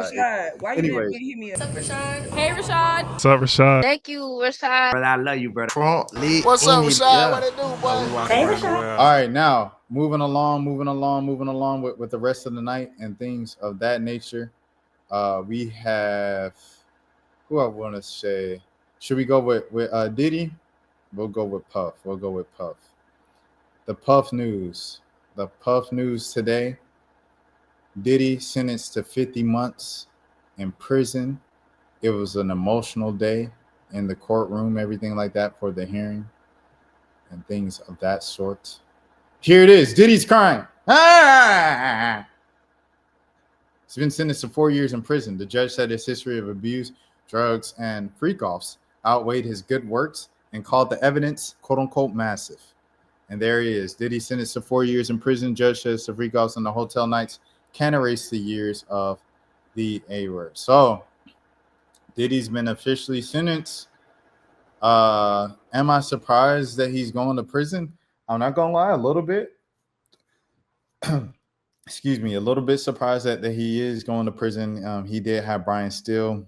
Rashad, why you didn't Anyways, hit me up? What's up, Rashad? Hey, Rashad. What's up, Rashad? Thank you, Rashad. brother, I love you, brother. Trump, lit, What's up, Rashad? yeah. What it do, boy? Hey, Rashad. All right, now moving along with the rest of the night and things of that nature. We have who I want to say. Should we go with Diddy? We'll go with Puff. The Puff news. The Puff news today. Diddy sentenced to 50 months in prison. It was an emotional day in the courtroom, everything like that for the hearing and things of that sort. Here it is. Diddy's crying. Ah! He's been sentenced to 4 years in prison. The judge said his history of abuse, drugs, and freak-offs outweighed his good works and called the evidence, quote-unquote, massive. And there he is. Diddy sentenced to 4 years in prison. Judge says the freak-offs and the hotel nights can erase the years of the A-word. So, Diddy's been officially sentenced. Am I surprised that he's going to prison? I'm not going to lie, a little bit. Excuse me, a little bit surprised that he is going to prison. He did have Brian Steele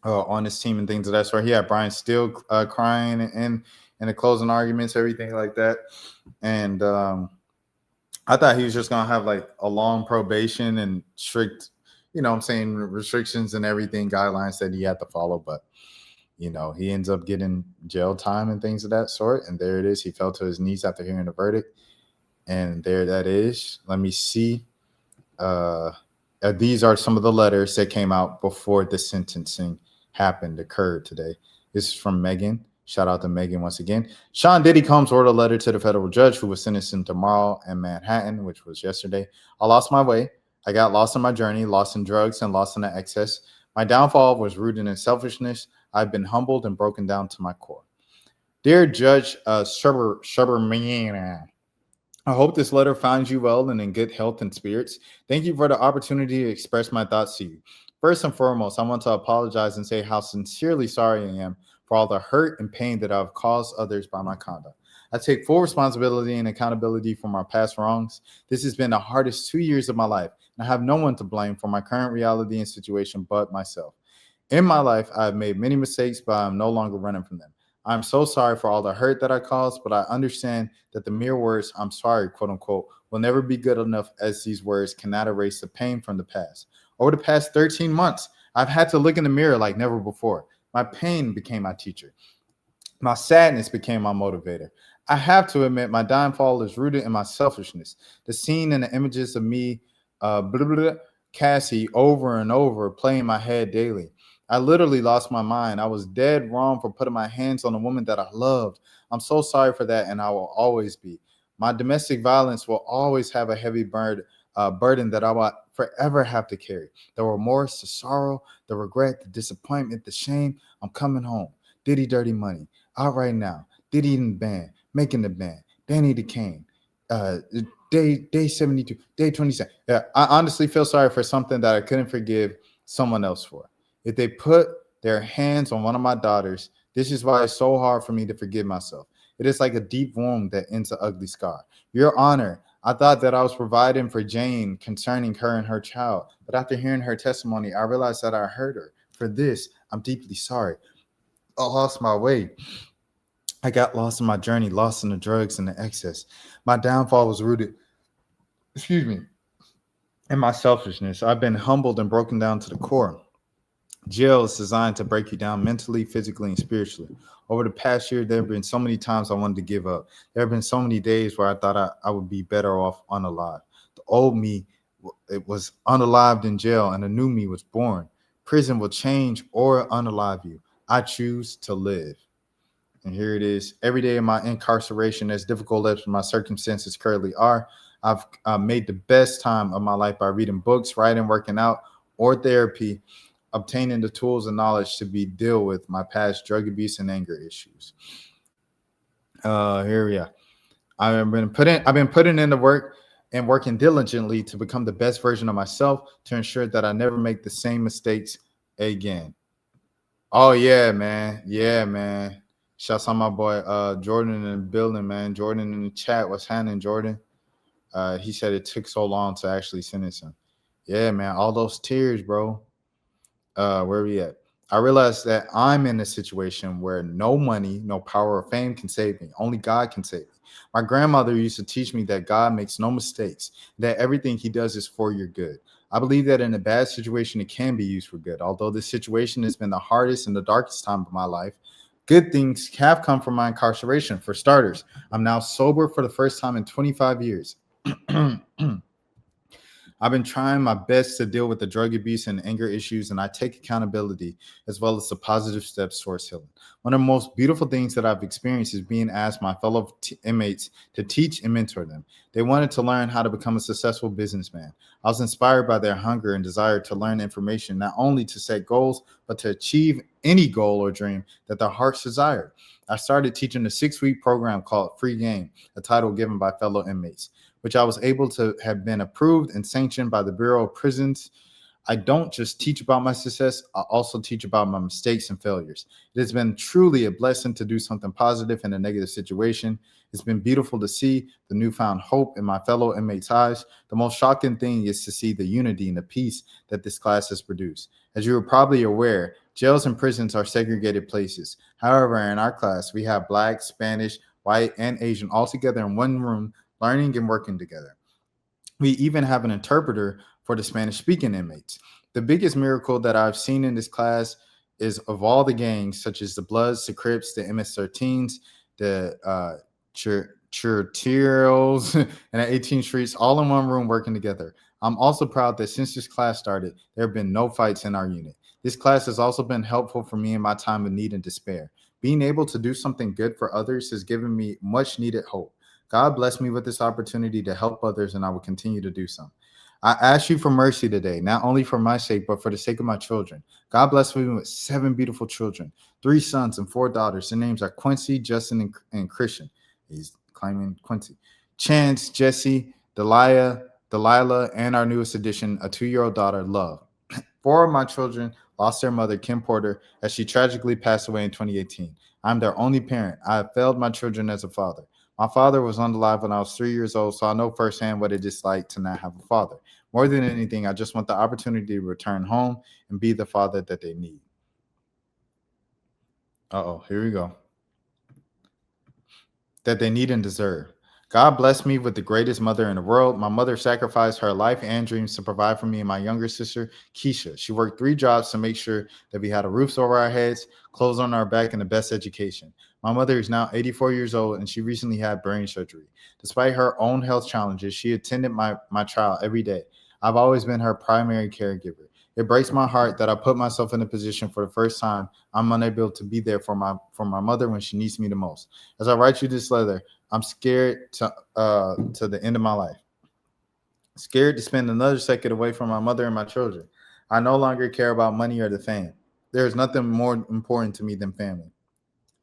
on his team and things of that sort. He had Brian Steele crying in the closing arguments, everything like that. And I thought he was just going to have like a long probation and strict, restrictions and everything, guidelines that he had to follow. But, he ends up getting jail time and things of that sort. And there it is. He fell to his knees after hearing the verdict. And there that is. Let me see. These are some of the letters that came out before the sentencing occurred today. This is from Megan. Shout out to Megan once again. Sean Diddy Combs wrote a letter to the federal judge who was sentencing tomorrow in Manhattan, which was yesterday. I lost my way. I got lost in my journey, lost in drugs and lost in the excess. My downfall was rooted in selfishness. I've been humbled and broken down to my core. Dear Judge Sherberman, I hope this letter finds you well and in good health and spirits. Thank you for the opportunity to express my thoughts to you. First and foremost, I want to apologize and say how sincerely sorry I am for all the hurt and pain that I've caused others by my conduct. I take full responsibility and accountability for my past wrongs. This has been the hardest 2 years of my life, and I have no one to blame for my current reality and situation but myself. In my life, I have made many mistakes, but I'm no longer running from them. I'm so sorry for all the hurt that I caused, but I understand that the mere words, I'm sorry, quote unquote, will never be good enough, as these words cannot erase the pain from the past. Over the past 13 months, I've had to look in the mirror like never before. My pain became my teacher. My sadness became my motivator. I have to admit my downfall is rooted in my selfishness. The scene and the images of me, Cassie, over and over, play in my head daily. I literally lost my mind. I was dead wrong for putting my hands on a woman that I loved. I'm so sorry for that, and I will always be. My domestic violence will always have a heavy burden that I will forever have to carry. The remorse, the sorrow, the regret, the disappointment, the shame. I'm coming home. Diddy Dirty Money. Out right now. Diddy in the band. Making the band. Danny the Kane. Day 72. Day 27. Yeah, I honestly feel sorry for something that I couldn't forgive someone else for. If they put their hands on one of my daughters, this is why it's so hard for me to forgive myself. It is like a deep wound that ends an ugly scar. Your Honor, I thought that I was providing for Jane concerning her and her child, but after hearing her testimony, I realized that I hurt her. For this, I'm deeply sorry. I lost my way. I got lost in my journey, lost in the drugs and the excess. My downfall was rooted, in my selfishness. I've been humbled and broken down to the core. Jail is designed to break you down mentally, physically, and spiritually. Over the past year, there have been so many times I wanted to give up. There have been so many days where I thought I would be better off unalive. The old me, it was unalived in jail, and a new me was born. Prison will change or unalive you. I choose to live. And here it is. Every day of my incarceration, as difficult as my circumstances currently are, I've made the best time of my life by reading books, writing, working out, or therapy, obtaining the tools and knowledge to deal with my past drug abuse and anger issues. Here we are. I've been putting in the work and working diligently to become the best version of myself to ensure that I never make the same mistakes again. Oh yeah, man. Yeah, man. Shouts out my boy Jordan in the building, man. Jordan in the chat. What's happening, Jordan? He said it took so long to actually sentence him. Yeah, man, all those tears, bro. Where we at? I realized that I'm in a situation where no money, no power or fame can save me. Only God can save me. My grandmother used to teach me that God makes no mistakes, that everything he does is for your good. I believe that in a bad situation, it can be used for good. Although this situation has been the hardest and the darkest time of my life, good things have come from my incarceration. For starters, I'm now sober for the first time in 25 years. I've been trying my best to deal with the drug abuse and anger issues, and I take accountability as well as the positive steps towards healing. One of the most beautiful things that I've experienced is being asked my fellow inmates to teach and mentor them. They wanted to learn how to become a successful businessman. I was inspired by their hunger and desire to learn information, not only to set goals, but to achieve any goal or dream that their hearts desired. I started teaching a 6 week program called Free Game, a title given by fellow inmates, which I was able to have been approved and sanctioned by the Bureau of Prisons. I don't just teach about my success, I also teach about my mistakes and failures. It has been truly a blessing to do something positive in a negative situation. It's been beautiful to see the newfound hope in my fellow inmates' eyes. The most shocking thing is to see the unity and the peace that this class has produced. As you are probably aware, jails and prisons are segregated places. However, in our class, we have Black, Spanish, white, and Asian all together in one room, learning and working together. We even have an interpreter for the Spanish speaking inmates. The biggest miracle that I've seen in this class is of all the gangs, such as the Bloods, the Crips, the MS-13s, the Churchiros, and the 18th Streets, all in one room working together. I'm also proud that since this class started, there have been no fights in our unit. This class has also been helpful for me in my time of need and despair. Being able to do something good for others has given me much needed hope. God bless me with this opportunity to help others, and I will continue to do so. I ask you for mercy today, not only for my sake, but for the sake of my children. God bless me with 7 beautiful children, 3 sons and 4 daughters. Their names are Quincy, Justin, and Christian. He's claiming Quincy. Chance, Jesse, Delilah, and our newest addition, a 2-year-old daughter, Love. 4 of my children lost their mother, Kim Porter, as she tragically passed away in 2018. I'm their only parent. I have failed my children as a father. My father was unalive when I was 3 years old, so I know firsthand what it is like to not have a father. More than anything, I just want the opportunity to return home and be the father that they need. Here we go. That they need and deserve. God blessed me with the greatest mother in the world. My mother sacrificed her life and dreams to provide for me and my younger sister, Keisha. She worked 3 jobs to make sure that we had a roof over our heads, clothes on our back, and the best education. My mother is now 84 years old and she recently had brain surgery. Despite her own health challenges, she attended my trial every day. I've always been her primary caregiver. It breaks my heart that I put myself in a position for the first time I'm unable to be there for my mother when she needs me the most. As I write you this letter, I'm scared to the end of my life. Scared to spend another second away from my mother and my children. I no longer care about money or the fame. There is nothing more important to me than family.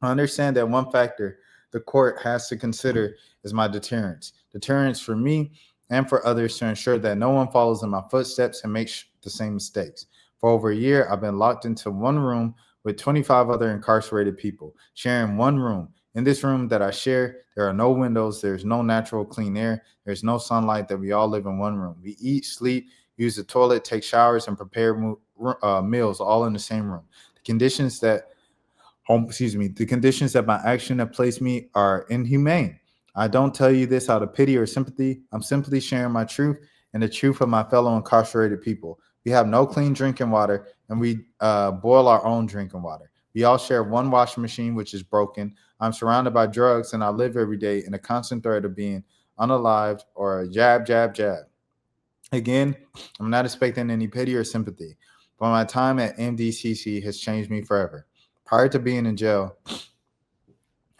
I understand that one factor the court has to consider is my deterrence. Deterrence for me and for others to ensure that no one follows in my footsteps and makes the same mistakes. For over a year, I've been locked into one room with 25 other incarcerated people, sharing one room. In this room that I share, there are no windows, there's no natural clean air, there's no sunlight, that we all live in one room. We eat, sleep, use the toilet, take showers, and prepare meals all in the same room. The conditions that the conditions that my action have placed me are inhumane. I don't tell you this out of pity or sympathy. I'm simply sharing my truth and the truth of my fellow incarcerated people. We have no clean drinking water, and we boil our own drinking water. We all share one washing machine, which is broken. I'm surrounded by drugs, and I live every day in a constant threat of being unalived or jab, jab, jab. Again, I'm not expecting any pity or sympathy, but my time at MDCC has changed me forever. Prior to being in jail,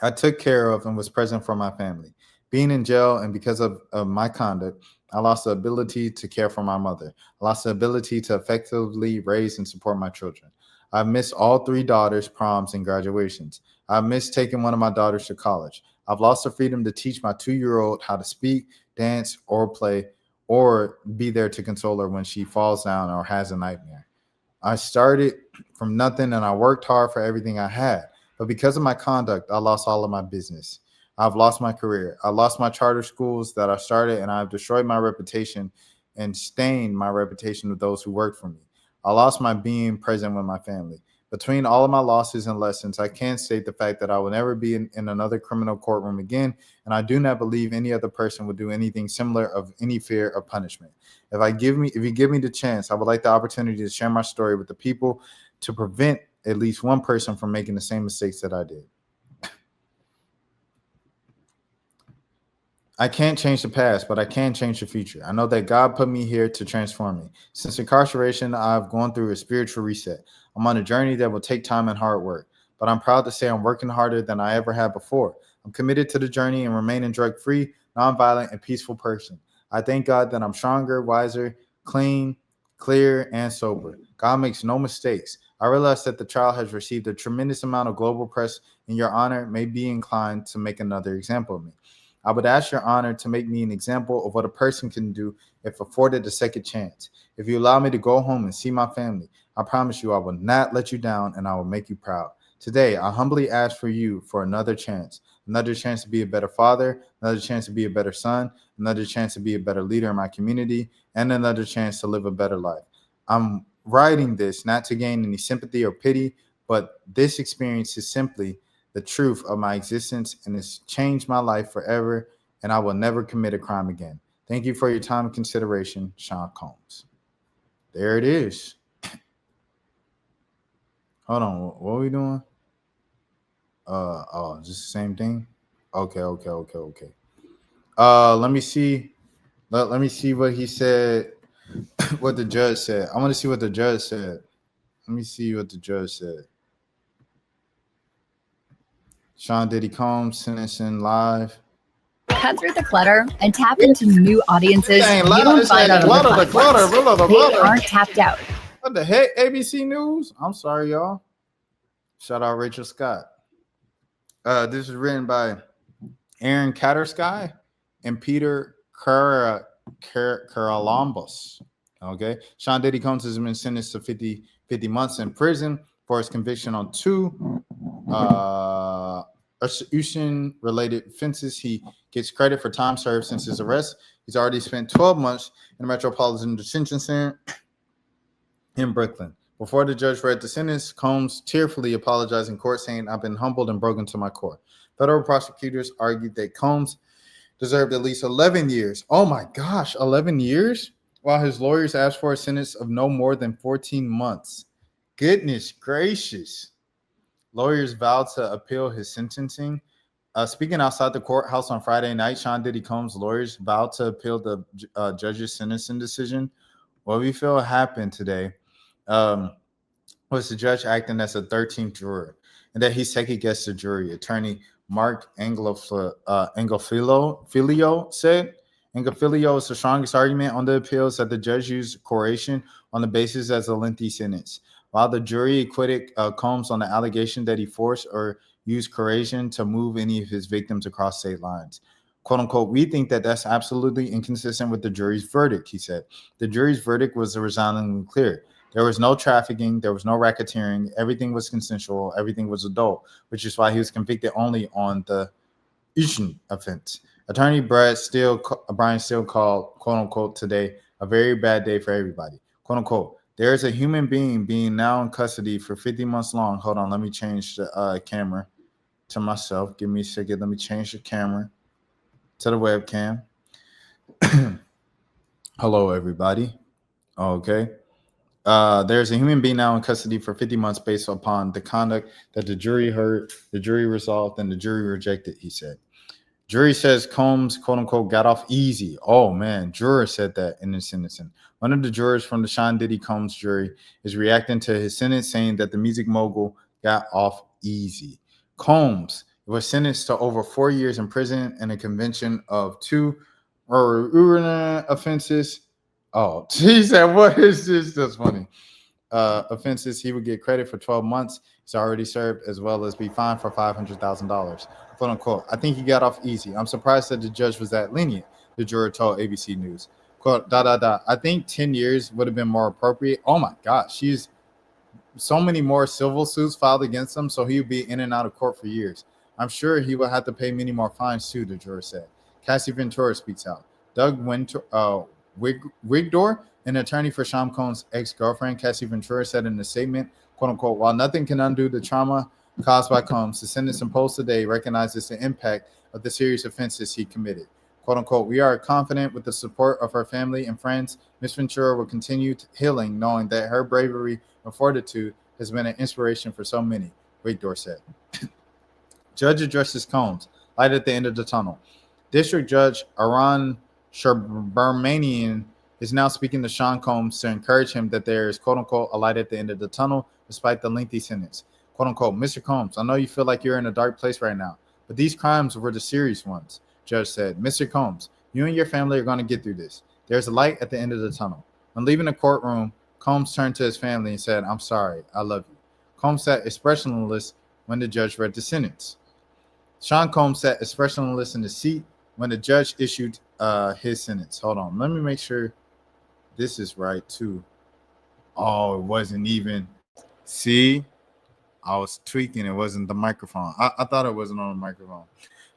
I took care of and was present for my family. Being in jail and because of my conduct, I lost the ability to care for my mother. I lost the ability to effectively raise and support my children. I've missed all 3 daughters' proms and graduations. I've missed taking one of my daughters to college. I've lost the freedom to teach my 2-year-old how to speak, dance, or play, or be there to console her when she falls down or has a nightmare. I started from nothing and I worked hard for everything I had. But because of my conduct, I lost all of my business. I've lost my career. I lost my charter schools that I started, and I've destroyed my reputation and stained my reputation with those who worked for me. I lost my being present with my family. Between all of my losses and lessons, I can state the fact that I will never be in another criminal courtroom again, and I do not believe any other person would do anything similar of any fear of punishment. If you give me the chance, I would like the opportunity to share my story with the people to prevent at least one person from making the same mistakes that I did. I can't change the past, but I can change the future. I know that God put me here to transform me. Since incarceration, I've gone through a spiritual reset. I'm on a journey that will take time and hard work, but I'm proud to say I'm working harder than I ever have before. I'm committed to the journey and remaining drug free, nonviolent, and peaceful person. I thank God that I'm stronger, wiser, clean, clear, and sober. God makes no mistakes. I realize that the trial has received a tremendous amount of global press, and Your Honor may be inclined to make another example of me. I would ask Your Honor to make me an example of what a person can do if afforded a second chance. If you allow me to go home and see my family, I promise you I will not let you down and I will make you proud. Today, I humbly ask for you for another chance to be a better father, another chance to be a better son, another chance to be a better leader in my community, and another chance to live a better life. I'm writing this not to gain any sympathy or pity, but this experience is simply the truth of my existence and it's changed my life forever, and I will never commit a crime again. Thank you for your time and consideration, Sean Combs. There it is. Hold on, what are we doing? Just the same thing. Okay. Let me see. Let me see what he said. What the judge said. I want to see what the judge said. Let me see what the judge said. Sean Diddy Combs sentencing live. Cut through the clutter and tap into new audiences you don't find on other platforms. They aren't tapped out. What the heck? ABC News? I'm sorry, y'all. Shout out Rachel Scott. This is written by Aaron Cattersky and Peter Karalambos. Okay. Sean Diddy Combs has been sentenced to 50 months in prison for his conviction on two extradition-related offenses. He gets credit for time served since his arrest. He's already spent 12 months in the Metropolitan Detention Center in Brooklyn. Before the judge read the sentence, Combs tearfully apologized in court, saying, "I've been humbled and broken to my core." Federal prosecutors argued that Combs deserved at least 11 years. Oh my gosh, 11 years? While his lawyers asked for a sentence of no more than 14 months. Goodness gracious. Lawyers vowed to appeal his sentencing. Speaking outside the courthouse on Friday night, Sean Diddy Combs' lawyers vowed to appeal the judge's sentencing decision. What we feel happened today was the judge acting as a 13th juror, and that he second-guessed the jury. Attorney Mark Angofilio said. Angofilio is the strongest argument on the appeals that the judge used coercion on the basis as a lengthy sentence. While the jury acquitted Combs on the allegation that he forced or used coercion to move any of his victims across state lines. "Quote unquote, we think that that's absolutely inconsistent with the jury's verdict," he said. The jury's verdict was resoundingly clear. There was no trafficking, there was no racketeering, everything was consensual, everything was adult, which is why he was convicted only on the extradition offense. Attorney Brian Steele called, "quote unquote, today a very bad day for everybody." "Quote unquote, there is a human being now in custody for 50 months long. Hold on, let me change the camera to myself. Give me a second. Let me change the camera to the webcam. Hello, everybody. Okay. There's a human being now in custody for 50 months based upon the conduct that the jury heard, the jury resolved, and the jury rejected, he said. Jury says Combs, "quote unquote, got off easy." Oh, man. Juror said that in his sentencing. One of the jurors from the Sean Diddy Combs jury is reacting to his sentence, saying that the music mogul got off easy. Combs was sentenced to over 4 years in prison and a conviction of two offenses. Oh, he said, "What is this?" That's funny. Offenses. He would get credit for 12 months. He's already served, as well as be fined for $500,000. "Quote unquote, I think he got off easy. I'm surprised that the judge was that lenient," the juror told ABC News. "Quote, I think 10 years would have been more appropriate." Oh my gosh, she's so many more civil suits filed against him, so he would be in and out of court for years. "I'm sure he will have to pay many more fines too," the juror said. Cassie Ventura speaks out. Doug Wigdor, an attorney for Sean Combs' ex-girlfriend, Cassie Ventura, said in a statement, quote unquote, while nothing can undo the trauma caused by Combs, the sentence imposed today recognizes the impact of the serious offenses he committed. Quote unquote, we are confident with the support of her family and friends, Ms. Ventura will continue healing, knowing that her bravery and fortitude has been an inspiration for so many, Wigdor said. Judge addresses Combs, light at the end of the tunnel. District Judge Aron Sherbermanian is now speaking to Sean Combs to encourage him that there is, quote unquote, a light at the end of the tunnel despite the lengthy sentence. Quote unquote, Mr. Combs, I know you feel like you're in a dark place right now, but these crimes were the serious ones, Judge said. Mr. Combs, you and your family are going to get through this. There's a light at the end of the tunnel. When leaving the courtroom, Combs turned to his family and said, I'm sorry, I love you. Combs sat expressionless when the judge read the sentence. Sean Combs sat expressionless in the seat when the judge issued his sentence. Hold on. Let me make sure this is right, too. Oh, it wasn't even. See? I was tweaking. It wasn't the microphone. I thought it wasn't on the microphone.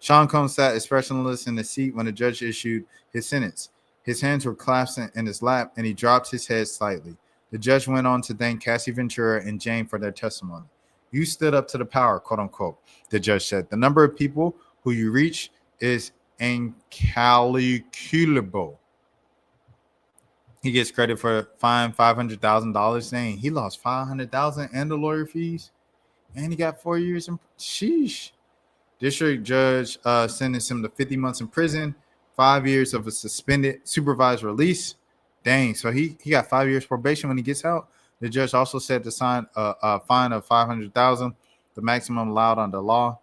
Sean Combs sat expressionless in the seat when the judge issued his sentence. His hands were clasped in his lap, and he dropped his head slightly. The judge went on to thank Cassie Ventura and Jane for their testimony. You stood up to the power, quote unquote, the judge said. The number of people who you reach is incalculable. He gets credit for fine $500,000. Dang, he lost $500,000 and the lawyer fees, and he got 4 years in. Sheesh. District judge sentenced him to 50 months in prison, 5 years of a suspended supervised release. Dang, so he got 5 years probation when he gets out. The judge also said to sign a fine of $500,000, the maximum allowed under law.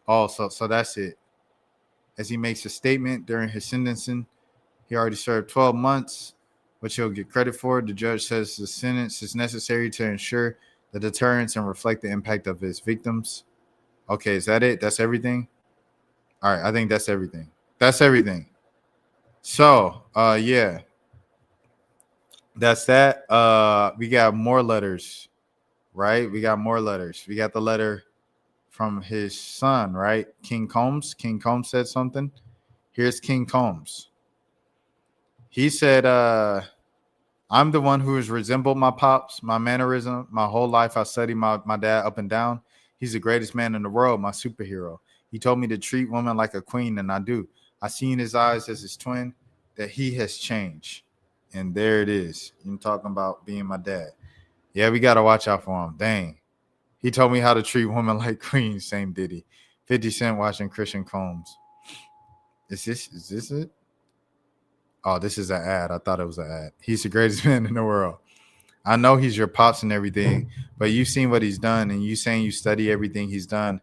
Oh, so that's it. As he makes a statement during his sentencing, he already served 12 months, which he'll get credit for. The judge says the sentence is necessary to ensure the deterrence and reflect the impact of his victims. Okay, is that it? That's everything? All right, I think that's everything. That's everything. So, yeah. That's that. We got more letters, right? We got more letters. We got the letter from his son, right? King Combs. King Combs said something. Here's King Combs. He said, I'm the one who has resembled my pops, my mannerism. My whole life I studied my dad up and down. He's the greatest man in the world, my superhero. He told me to treat women like a queen, and I do. I see in his eyes as his twin that he has changed. And there it is. You talking about being my dad. Yeah, we got to watch out for him. Dang. He told me how to treat women like queens, same Diddy. 50 Cent watching Christian Combs. Is this it? Oh, this is an ad. I thought it was an ad. He's the greatest man in the world. I know he's your pops and everything, but you've seen what he's done, and you saying you study everything he's done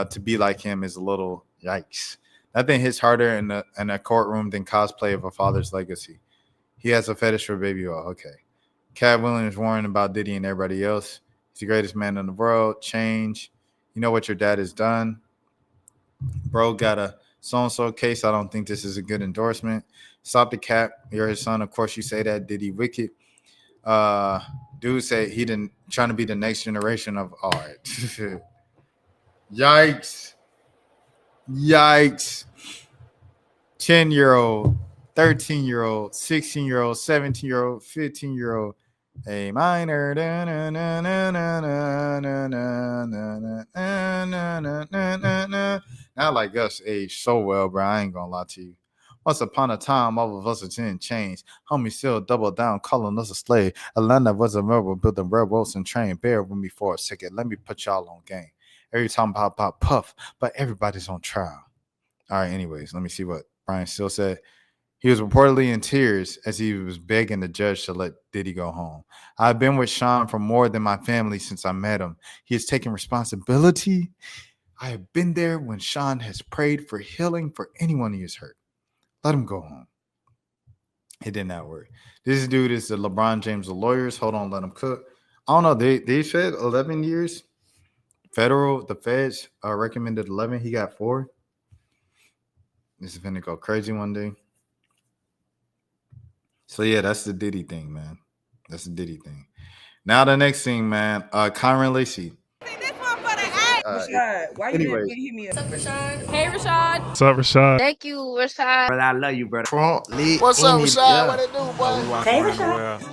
to be like him is a little yikes. That thing hits harder in a courtroom than cosplay of a father's legacy. He has a fetish for baby oil. Okay. Cat Williams warning about Diddy and everybody else. He's the greatest man in the world. Change. You know what your dad has done. Bro got a so-and-so case. I don't think this is a good endorsement. Stop the cap. You're his son. Of course you say that. Diddy wicked. Dude said he didn't trying to be the next generation of all right. Yikes. 10-year-old, 13-year-old, 16-year-old, 17-year-old, 15-year-old, a minor. Not like us age so well, bro. I ain't gonna lie to you. Once upon a time, all of us are 10 chains. Homie still double down, calling us a slave. Atlanta was a rebel, building railroads and train. Bear with me for a second. Let me put y'all on game. Every time pop, puff, but everybody's on trial. All right, anyways, let me see what Brian Still said. He was reportedly in tears as he was begging the judge to let Diddy go home. I've been with Sean for more than my family since I met him. He has taken responsibility. I have been there when Sean has prayed for healing for anyone he has hurt. Let him go home. It did not work. This dude is the LeBron James of lawyers. Hold on, let him cook. I don't know. They said 11 years. The feds recommended 11. He got 4. This is going to go crazy one day. So, yeah, that's the Diddy thing, man. That's the Diddy thing. Now, the next thing, man, Kyron Lacey. Rashad, why you anyways. didn't hit me up? What's up, Rashad? Hey, Rashad. What's up, Rashad? Thank you, Rashad. Brother, I love you, brother. Trump lit. What's up, Rashad? Yeah. What it do, boy? Hey, Rashad.